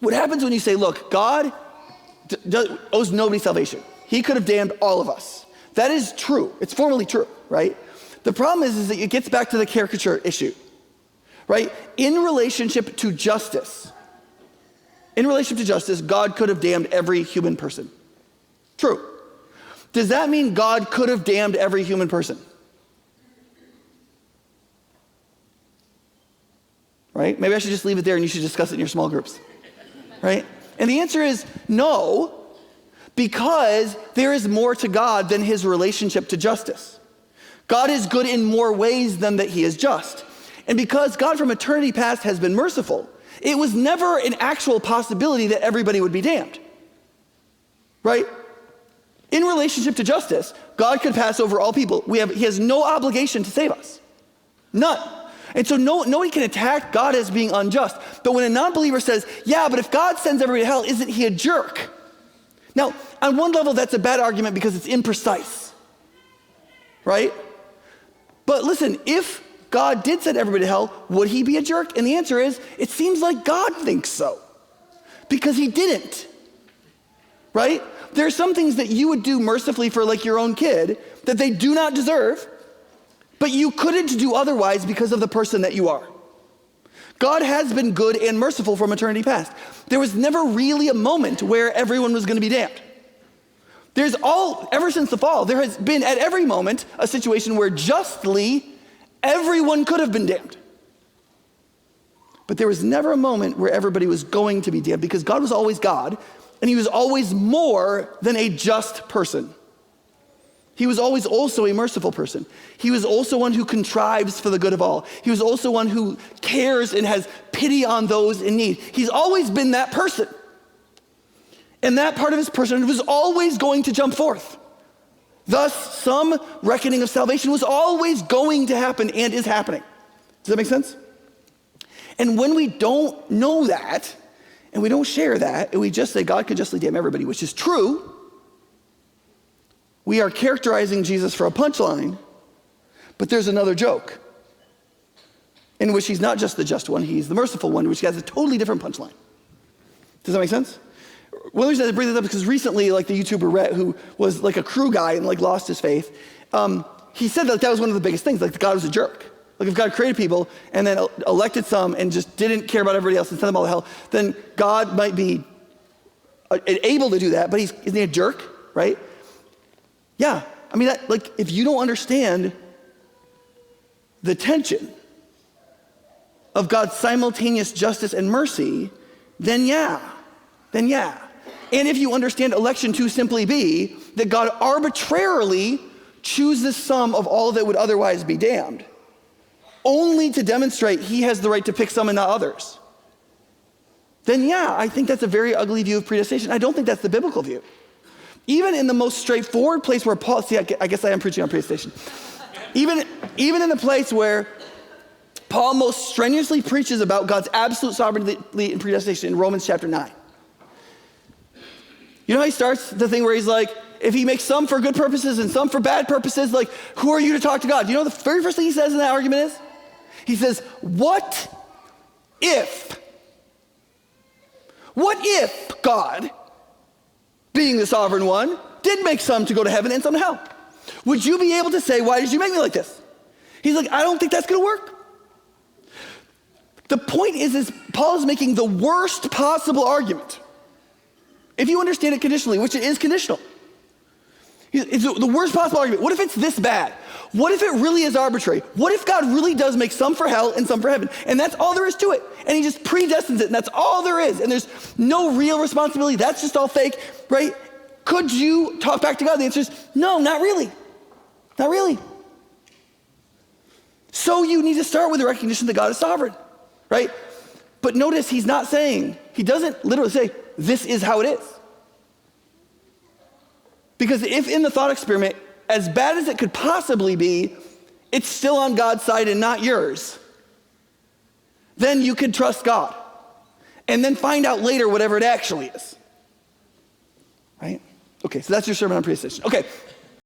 What happens when you say, look, God owes nobody salvation. He could have damned all of us. That is true. It's formally true, right? The problem is that it gets back to the caricature issue, right? In relationship to justice, God could have damned every human person. True. Does that mean God could have damned every human person? Right? Maybe I should just leave it there and you should discuss it in your small groups. Right? And the answer is no, because there is more to God than his relationship to justice. God is good in more ways than that he is just. And because God from eternity past has been merciful, it was never an actual possibility that everybody would be damned. Right? In relationship to justice, God could pass over all people. He has no obligation to save us. None. And so nobody can attack God as being unjust. But when a non-believer says, yeah, but if God sends everybody to hell, isn't he a jerk? Now, on one level, that's a bad argument because it's imprecise. Right? But listen, if God did send everybody to hell, would he be a jerk? And the answer is, it seems like God thinks so. Because he didn't. Right? There are some things that you would do mercifully for like your own kid that they do not deserve, but you couldn't do otherwise because of the person that you are. God has been good and merciful from eternity past. There was never really a moment where everyone was going to be damned. Ever since the fall, there has been at every moment a situation where justly everyone could have been damned. But there was never a moment where everybody was going to be damned because God was always God. And he was always more than a just person. He was always also a merciful person. He was also one who contrives for the good of all. He was also one who cares and has pity on those in need. He's always been that person. And that part of his personhood was always going to jump forth. Thus, some reckoning of salvation was always going to happen and is happening. Does that make sense? And when we don't know that, and we don't share that, and we just say God could justly damn everybody, which is true, we are characterizing Jesus for a punchline, but there's another joke in which he's not just the just one, he's the merciful one, which has a totally different punchline. Does that make sense? One of the reasons I bring this up is because recently, like the YouTuber Rhett, who was like a crew guy and like lost his faith, he said that was one of the biggest things, like God was a jerk. Like if God created people and then elected some and just didn't care about everybody else and sent them all to hell, then God might be able to do that, but isn't he a jerk, right? Yeah, I mean, if you don't understand the tension of God's simultaneous justice and mercy, then yeah. And if you understand election to simply be that God arbitrarily chooses some of all that would otherwise be damned, only to demonstrate he has the right to pick some and not others, then yeah, I think that's a very ugly view of predestination. I don't think that's the biblical view. Even in the most straightforward place where Paul, I guess I am preaching on predestination. Even in the place where Paul most strenuously preaches about God's absolute sovereignty in predestination in Romans chapter 9. You know how he starts the thing where he's like, if he makes some for good purposes and some for bad purposes, like, who are you to talk to God? You know the very first thing he says in that argument is? He says, what if God, being the sovereign one, did make some to go to heaven and some to hell? Would you be able to say, why did you make me like this? He's like, I don't think that's going to work. The point is Paul is making the worst possible argument. If you understand it conditionally, which it is conditional. It's the worst possible argument. What if it's this bad? What if it really is arbitrary? What if God really does make some for hell and some for heaven? And that's all there is to it. And he just predestines it, and that's all there is. And there's no real responsibility. That's just all fake, right? Could you talk back to God? The answer is no, not really. Not really. So you need to start with the recognition that God is sovereign, right? But notice he doesn't literally say, this is how it is. Because if in the thought experiment, as bad as it could possibly be, it's still on God's side and not yours, then you could trust God. And then find out later whatever it actually is. Right? Okay, so that's your sermon on predestination. Okay,